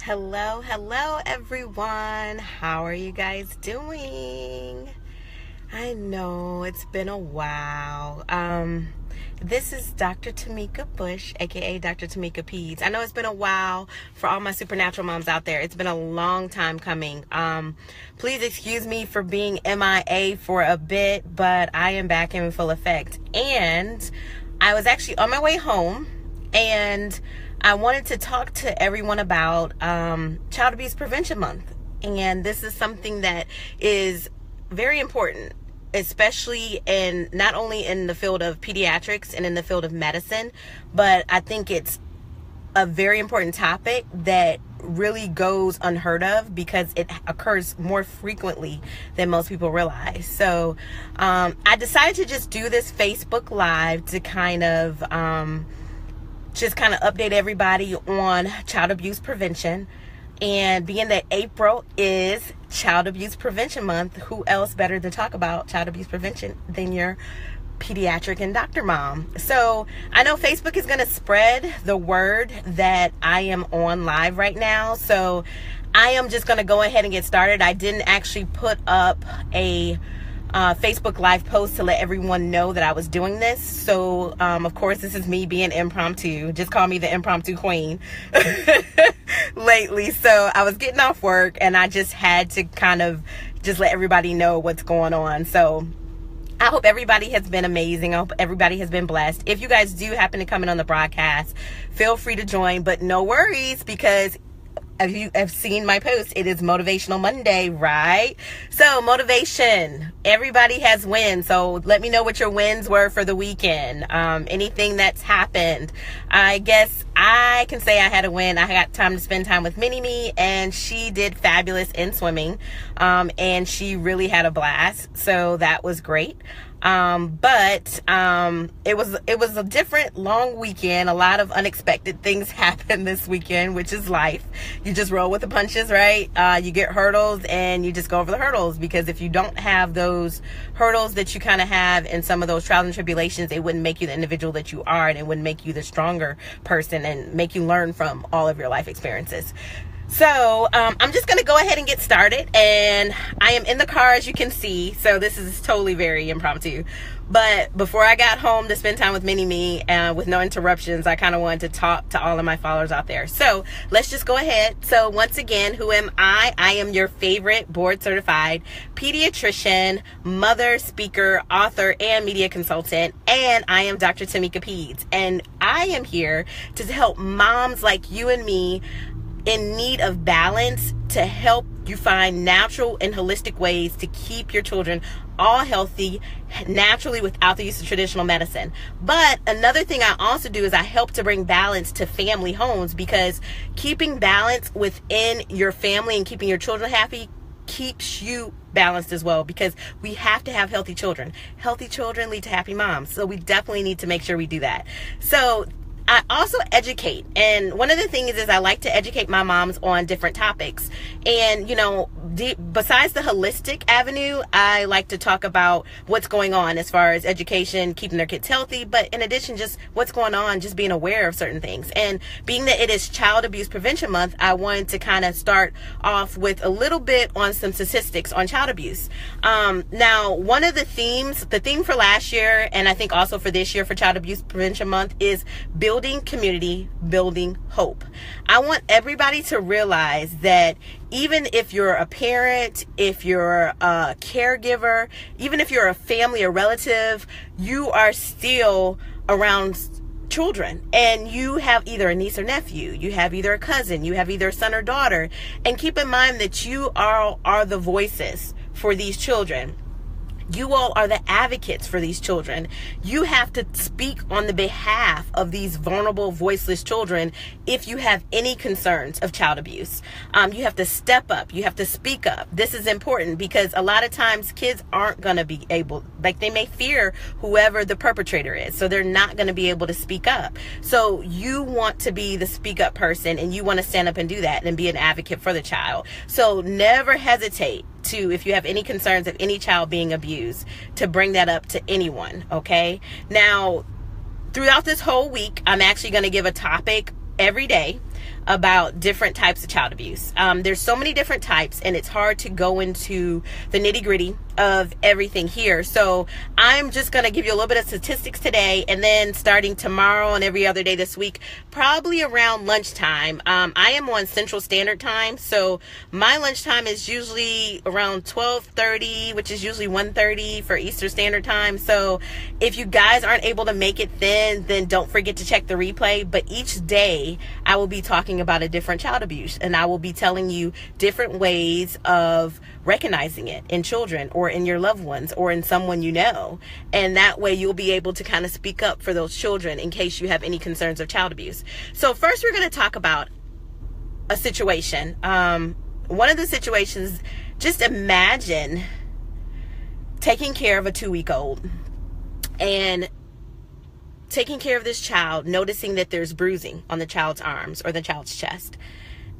Hello everyone. How are you guys doing? I know it's been a while. This is Dr. Tamika Bush, aka Dr. Tamika Peds. I know it's been a while for all my supernatural moms out there. It's been a long time coming. Please excuse me for being MIA for a bit, but I am back in full effect. And I was actually on my way home, and I wanted to talk to everyone about Child Abuse Prevention Month. And this is something that is very important, especially in not only in the field of pediatrics and in the field of medicine, but I think it's a very important topic that really goes unheard of because it occurs more frequently than most people realize. So I decided to just do this Facebook Live to kind of update everybody on child abuse prevention. And being that April is Child Abuse Prevention Month, who else better to talk about child abuse prevention than your pediatric and doctor mom? So I know Facebook is going to spread the word that I am on live right now. So I am just going to go ahead and get started. I didn't actually put up a Facebook Live post to let everyone know that I was doing this. So, of course, this is me being impromptu. Just call me the impromptu queen lately. So I was getting off work and I just had to kind of just let everybody know what's going on. So I hope everybody has been amazing. I hope everybody has been blessed. If you guys do happen to come in on the broadcast, feel free to join, but no worries, because if you have seen my post, it is Motivational Monday, right? So motivation, everybody has wins. So let me know what your wins were for the weekend. Anything that's happened. I guess I can say I had a win. I got time to spend time with Mini-Me, and she did fabulous in swimming. And she really had a blast. So that was great. But it was a different long weekend. A lot of unexpected things happened this weekend, which is life. You just roll with the punches, right? You get hurdles and you just go over the hurdles, because if you don't have those hurdles that you kind of have in some of those trials and tribulations, it wouldn't make you the individual that you are, and it wouldn't make you the stronger person and make you learn from all of your life experiences. So I'm just going to go ahead and get started, and I am in the car, as you can see, so this is totally very impromptu. But before I got home to spend time with Mini-Me with no interruptions, I kind of wanted to talk to all of my followers out there. So let's just go ahead. So once again, who am I? I am your favorite board certified pediatrician, mother, speaker, author, and media consultant. And I am Dr. Tamika Peds. And I am here to help moms like you and me in need of balance, to help you find natural and holistic ways to keep your children all healthy naturally without the use of traditional medicine. But another thing I also do is I help to bring balance to family homes, because keeping balance within your family and keeping your children happy keeps you balanced as well, because we have to have healthy children. Healthy children lead to happy moms. So we definitely need to make sure we do that. So I also educate, and one of the things is I like to educate my moms on different topics. And, you know, besides the holistic avenue, I like to talk about what's going on as far as education, keeping their kids healthy, but in addition, just what's going on, just being aware of certain things. And being that it is Child Abuse Prevention Month, I wanted to kind of start off with a little bit on some statistics on child abuse. Now, one of the theme for last year, and I think also for this year for Child Abuse Prevention Month, is building community, building hope. I want everybody to realize that even if you're a parent, if you're a caregiver, even if you're a family or relative, you are still around children, and you have either a niece or nephew, you have either a cousin, you have either a son or daughter, and keep in mind that you are the voices for these children. You all are the advocates for these children. You have to speak on the behalf of these vulnerable, voiceless children if you have any concerns of child abuse. You have to step up. You have to speak up. This is important because a lot of times kids aren't going to be able, like, they may fear whoever the perpetrator is, so they're not going to be able to speak up. So you want to be the speak up person, and you want to stand up and do that and be an advocate for the child. So never hesitate to, if you have any concerns of any child being abused, to bring that up to anyone, okay? Now, throughout this whole week, I'm actually going to give a topic every day. about different types of child abuse. There's so many different types, and it's hard to go into the nitty-gritty of everything here. So I'm just going to give you a little bit of statistics today, and then starting tomorrow and every other day this week, probably around lunchtime. I am on Central Standard Time, so my lunchtime is usually around 12:30, which is usually 1:30 for Eastern Standard Time. So if you guys aren't able to make it then don't forget to check the replay. But each day I will be talking about a different child abuse, and I will be telling you different ways of recognizing it in children or in your loved ones or in someone you know. And that way you'll be able to kind of speak up for those children in case you have any concerns of child abuse. So first we're going to talk about a situation. One of the situations, just imagine taking care of a 2-week-old and taking care of this child, noticing that there's bruising on the child's arms or the child's chest.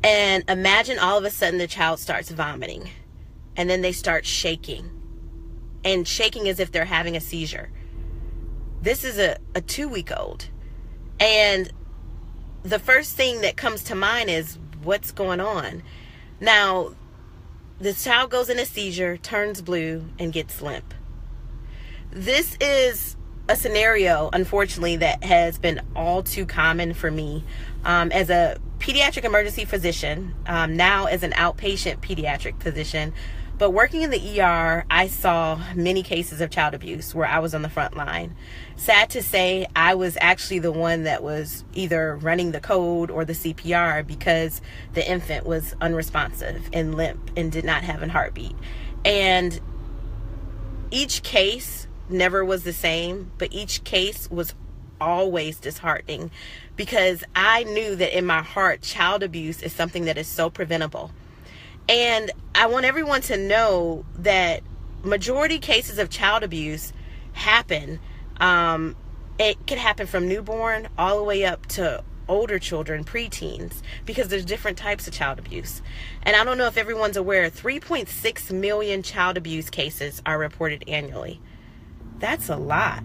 And imagine all of a sudden the child starts vomiting, and then they start shaking, and shaking as if they're having a seizure. This is a 2-week-old. And the first thing that comes to mind is, what's going on? Now, the child goes in a seizure, turns blue, and gets limp. This is a scenario, unfortunately, that has been all too common for me as a pediatric emergency physician, now as an outpatient pediatric physician. But working in the ER, I saw many cases of child abuse where I was on the front line. Sad to say, I was actually the one that was either running the code or the CPR because the infant was unresponsive and limp and did not have a heartbeat. And each case never was the same, but each case was always disheartening because I knew that in my heart, child abuse is something that is so preventable. And I want everyone to know that majority cases of child abuse happen. It could happen from newborn all the way up to older children, preteens, because there's different types of child abuse. And I don't know if everyone's aware, 3.6 million child abuse cases are reported annually. That's a lot.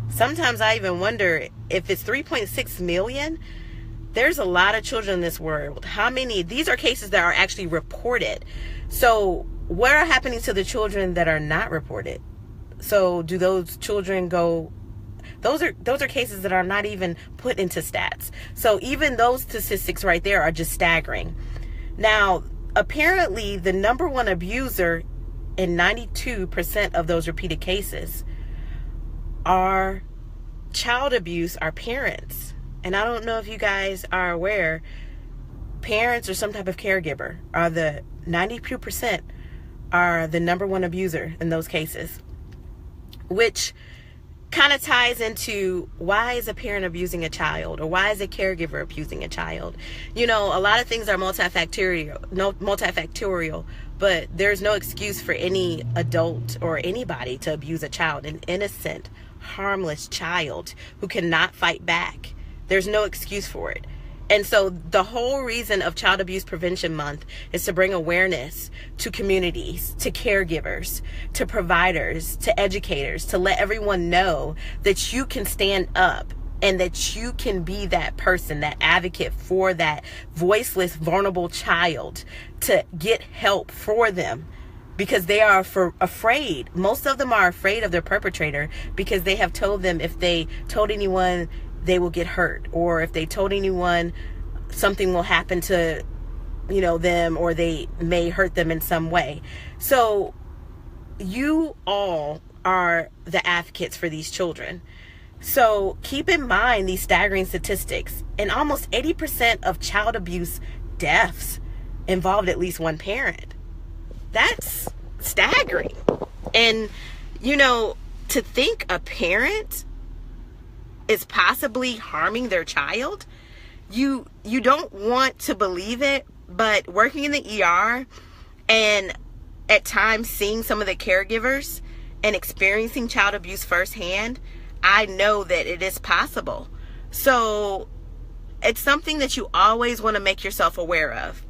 Sometimes I even wonder if it's 3.6 million, there's a lot of children in this world. How many? These are cases that are actually reported. So what are happening to the children that are not reported? So do those children go? Those are cases that are not even put into stats. So even those statistics right there are just staggering. Now, apparently the number one abuser in 92% of those repeated cases are child abuse are parents. And I don't know if you guys are aware, parents or some type of caregiver are the 92% are the number one abuser in those cases, which kind of ties into why is a parent abusing a child, or why is a caregiver abusing a child? You know, a lot of things are multifactorial, but there's no excuse for any adult or anybody to abuse a child, an innocent, harmless child who cannot fight back. There's no excuse for it. And so the whole reason of Child Abuse Prevention Month is to bring awareness to communities, to caregivers, to providers, to educators, to let everyone know that you can stand up and that you can be that person, that advocate for that voiceless, vulnerable child, to get help for them, because they are afraid. Most of them are afraid of their perpetrator because they have told them if they told anyone, they will get hurt, or if they told anyone, something will happen to, you know, them, or they may hurt them in some way. So you all are the advocates for these children. So keep in mind these staggering statistics. And almost 80% of child abuse deaths involved at least one parent. That's staggering. And, you know, to think a parent is possibly harming their child, you don't want to believe it, but working in the ER and at times seeing some of the caregivers and experiencing child abuse firsthand, I know that it is possible. So it's something that you always want to make yourself aware of.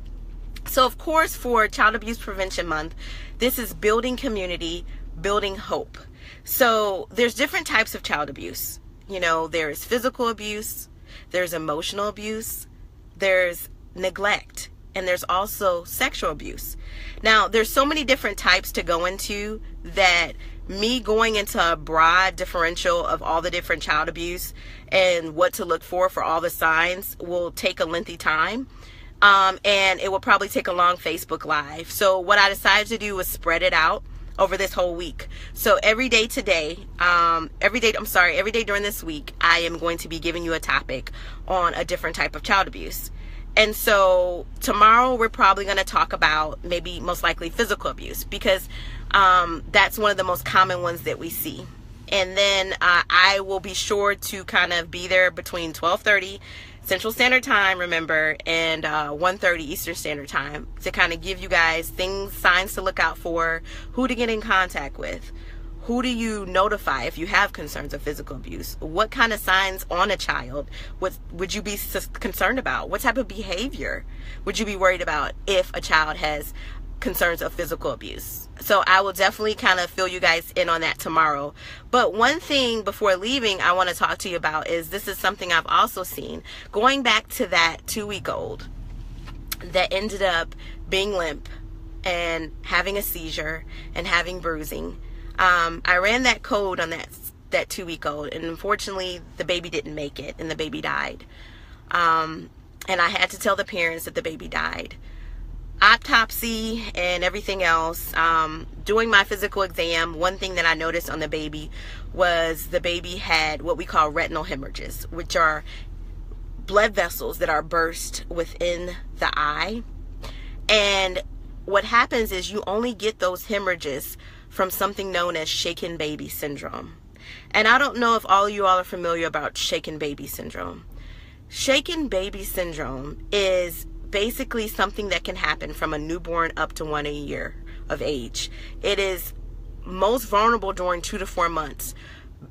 So of course, for Child Abuse Prevention Month, this is building community, building hope. So there's different types of child abuse. You know, there's physical abuse, there's emotional abuse, there's neglect, and there's also sexual abuse. Now, there's so many different types to go into that me going into a broad differential of all the different child abuse and what to look for all the signs will take a lengthy time. And it will probably take a long Facebook Live. So what I decided to do was spread it out over this whole week. So every day during this week, I am going to be giving you a topic on a different type of child abuse. And so tomorrow we're probably going to talk about maybe most likely physical abuse, because that's one of the most common ones that we see. And then I will be sure to kind of be there between 12:30 Central Standard Time, remember, and 1:30 Eastern Standard Time to kind of give you guys signs to look out for, who to get in contact with, who do you notify if you have concerns of physical abuse, what kind of signs on a child would you be concerned about, what type of behavior would you be worried about if a child has concerns of physical abuse. So I will definitely kind of fill you guys in on that tomorrow. But one thing before leaving I want to talk to you about is, this is something I've also seen. Going back to that 2-week-old that ended up being limp and having a seizure and having bruising. I ran that code on that 2-week-old, and unfortunately the baby didn't make it and the baby died. And I had to tell the parents that the baby died. Autopsy and everything else, doing my physical exam, one thing that I noticed on the baby was the baby had what we call retinal hemorrhages, which are blood vessels that are burst within the eye. And what happens is you only get those hemorrhages from something known as shaken baby syndrome. And I don't know if all of you all are familiar about shaken baby syndrome. Shaken baby syndrome is basically something that can happen from a newborn up to 1 year of age. It is most vulnerable during 2 to 4 months,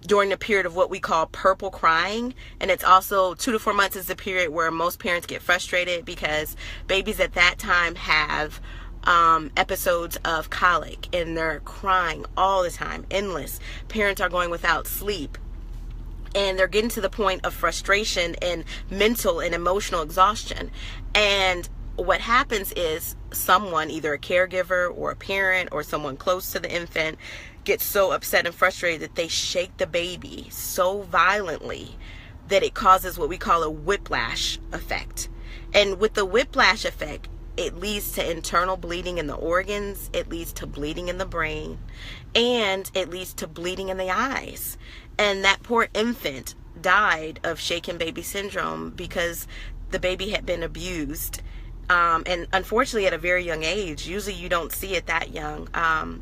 during the period of what we call purple crying. And it's also 2 to 4 months is the period where most parents get frustrated, because babies at that time have episodes of colic and they're crying all the time, endless. Parents are going without sleep, and they're getting to the point of frustration and mental and emotional exhaustion. And what happens is someone, either a caregiver or a parent or someone close to the infant, gets so upset and frustrated that they shake the baby so violently that it causes what we call a whiplash effect. And with the whiplash effect, it leads to internal bleeding in the organs, it leads to bleeding in the brain, and it leads to bleeding in the eyes. And that poor infant died of shaken baby syndrome because the baby had been abused, and unfortunately at a very young age. Usually you don't see it that young,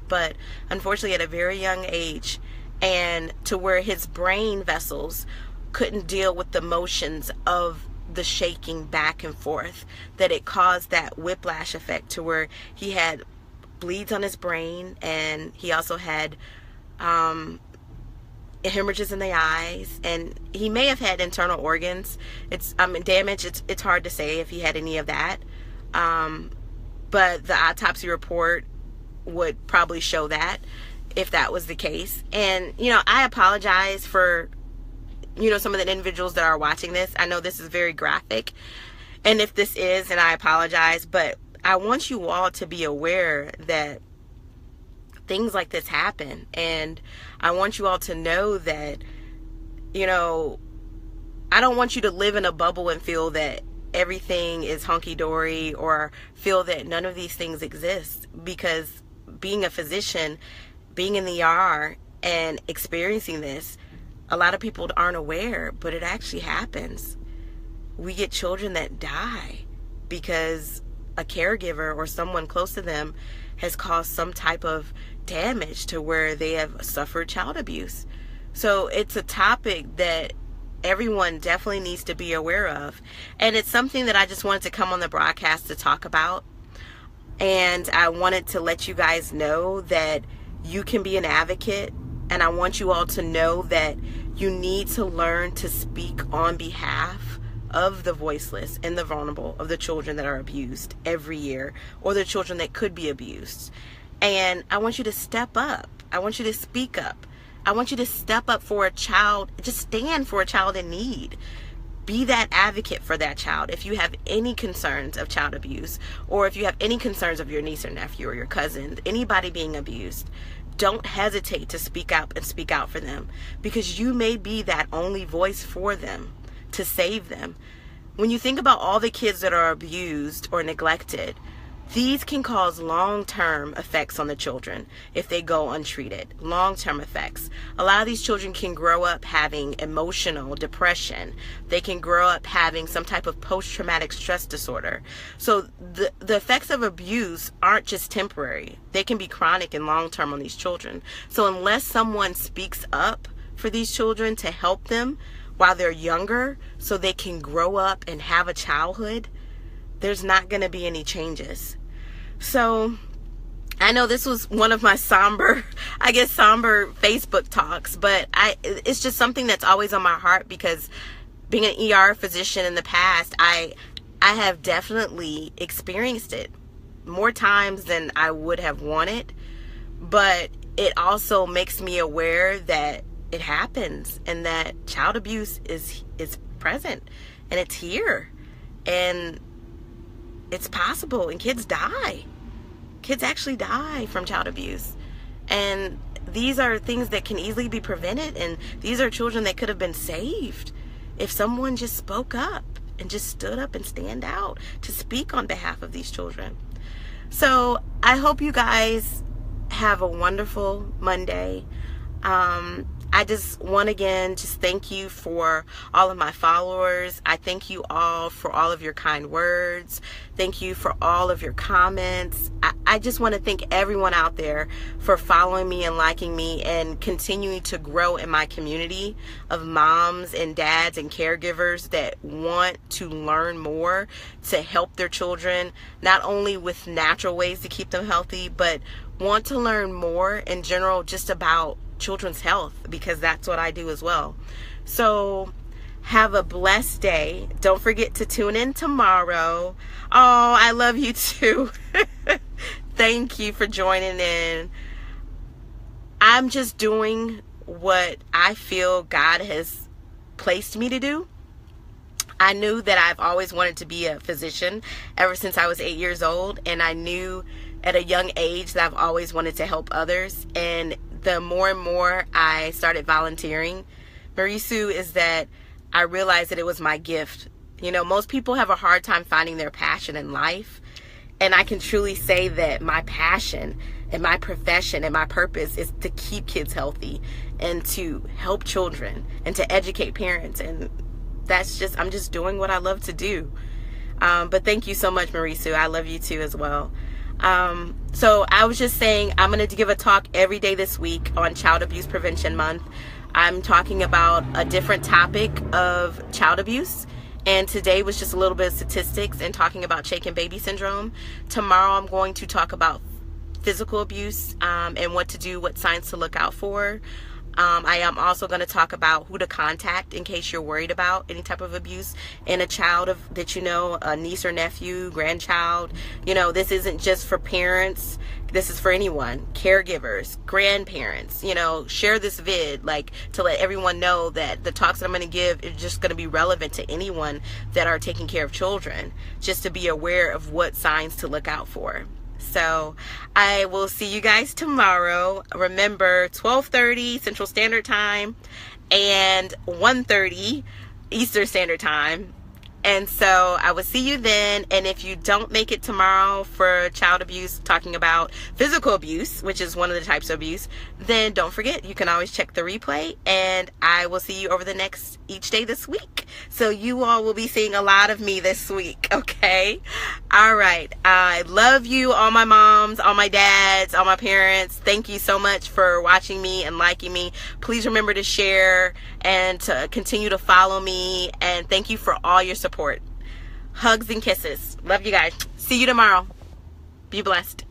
but unfortunately at a very young age, and to where his brain vessels couldn't deal with the motions of the shaking back and forth, that it caused that whiplash effect to where he had bleeds on his brain, and he also had hemorrhages in the eyes, and he may have had internal organs. It's damage. It's hard to say if he had any of that, but the autopsy report would probably show that, if that was the case. And I apologize for some of the individuals that are watching this. I know this is very graphic, and if this is, and I apologize, but I want you all to be aware that things like this happen. And I want you all to know that, I don't want you to live in a bubble and feel that everything is hunky-dory, or feel that none of these things exist, because being a physician, being in the ER and experiencing this, a lot of people aren't aware, but it actually happens. We get children that die because a caregiver or someone close to them has caused some type of damage to where they have suffered child abuse. So it's a topic that everyone definitely needs to be aware of. And it's something that I just wanted to come on the broadcast to talk about. And I wanted to let you guys know that you can be an advocate. And I want you all to know that you need to learn to speak on behalf of the voiceless and the vulnerable, of the children that are abused every year, or the children that could be abused. And I want you to step up. I want you to speak up. I want you to step up for a child. Just stand for a child in need. Be that advocate for that child. If you have any concerns of child abuse, or if you have any concerns of your niece or nephew or your cousin, anybody being abused, don't hesitate to speak out and speak out for them, because you may be that only voice for them to save them. When you think about all the kids that are abused or neglected, these can cause long-term effects on the children if they go untreated. Long-term effects. A lot of these children can grow up having emotional depression. They can grow up having some type of post-traumatic stress disorder. So the effects of abuse aren't just temporary. They can be chronic and long-term on these children. So unless someone speaks up for these children to help them while they're younger so they can grow up and have a childhood, there's not going to be any changes. So I know this was one of my somber Facebook talks, but it's just something that's always on my heart, because being an ER physician in the past, I have definitely experienced it more times than I would have wanted, but it also makes me aware that it happens and that child abuse is present and it's here and it's possible, and kids die. Kids actually die from child abuse. And these are things that can easily be prevented, and these are children that could have been saved if someone just spoke up and just stood up and stand out to speak on behalf of these children. So I hope you guys have a wonderful Monday. I just want again just thank you for all of my followers. I thank you all for all of your kind words. Thank you for all of your comments. I just want to thank everyone out there for following me and liking me and continuing to grow in my community of moms and dads and caregivers that want to learn more to help their children, not only with natural ways to keep them healthy, but want to learn more in general just about children's health, because that's what I do as well. So have a blessed day. Don't forget to tune in tomorrow. Oh, I love you too. Thank you for joining in. I'm just doing what I feel God has placed me to do. I knew that I've always wanted to be a physician ever since I was 8 years old, and I knew at a young age that I've always wanted to help others. And the more and more I started volunteering, Marisu, is that I realized that it was my gift. You know, most people have a hard time finding their passion in life. And I can truly say that my passion and my profession and my purpose is to keep kids healthy and to help children and to educate parents. And that's just, I'm just doing what I love to do. But thank you so much, Marisu. I love you too as well. So I was just saying, I'm going to give a talk every day this week on Child Abuse Prevention Month. I'm talking about a different topic of child abuse. And today was just a little bit of statistics and talking about shaken baby syndrome. Tomorrow I'm going to talk about physical abuse and what to do, what signs to look out for. I am also going to talk about who to contact in case you're worried about any type of abuse in a child that you know, a niece or nephew, grandchild. You know, this isn't just for parents. This is for anyone, caregivers, grandparents. You know, share this vid, like, to let everyone know that the talks that I'm going to give is just going to be relevant to anyone that are taking care of children, just to be aware of what signs to look out for. So I will see you guys tomorrow. Remember, 12:30 Central Standard Time and 1:30 Eastern Standard Time. And so I will see you then. And if you don't make it tomorrow for child abuse, talking about physical abuse, which is one of the types of abuse, then don't forget, you can always check the replay. And I will see you over each day this week. So you all will be seeing a lot of me this week, okay? All right. I love you, all my moms, all my dads, all my parents. Thank you so much for watching me and liking me. Please remember to share and to continue to follow me. And thank you for all your support. Hugs and kisses. Love you guys. See you tomorrow. Be blessed.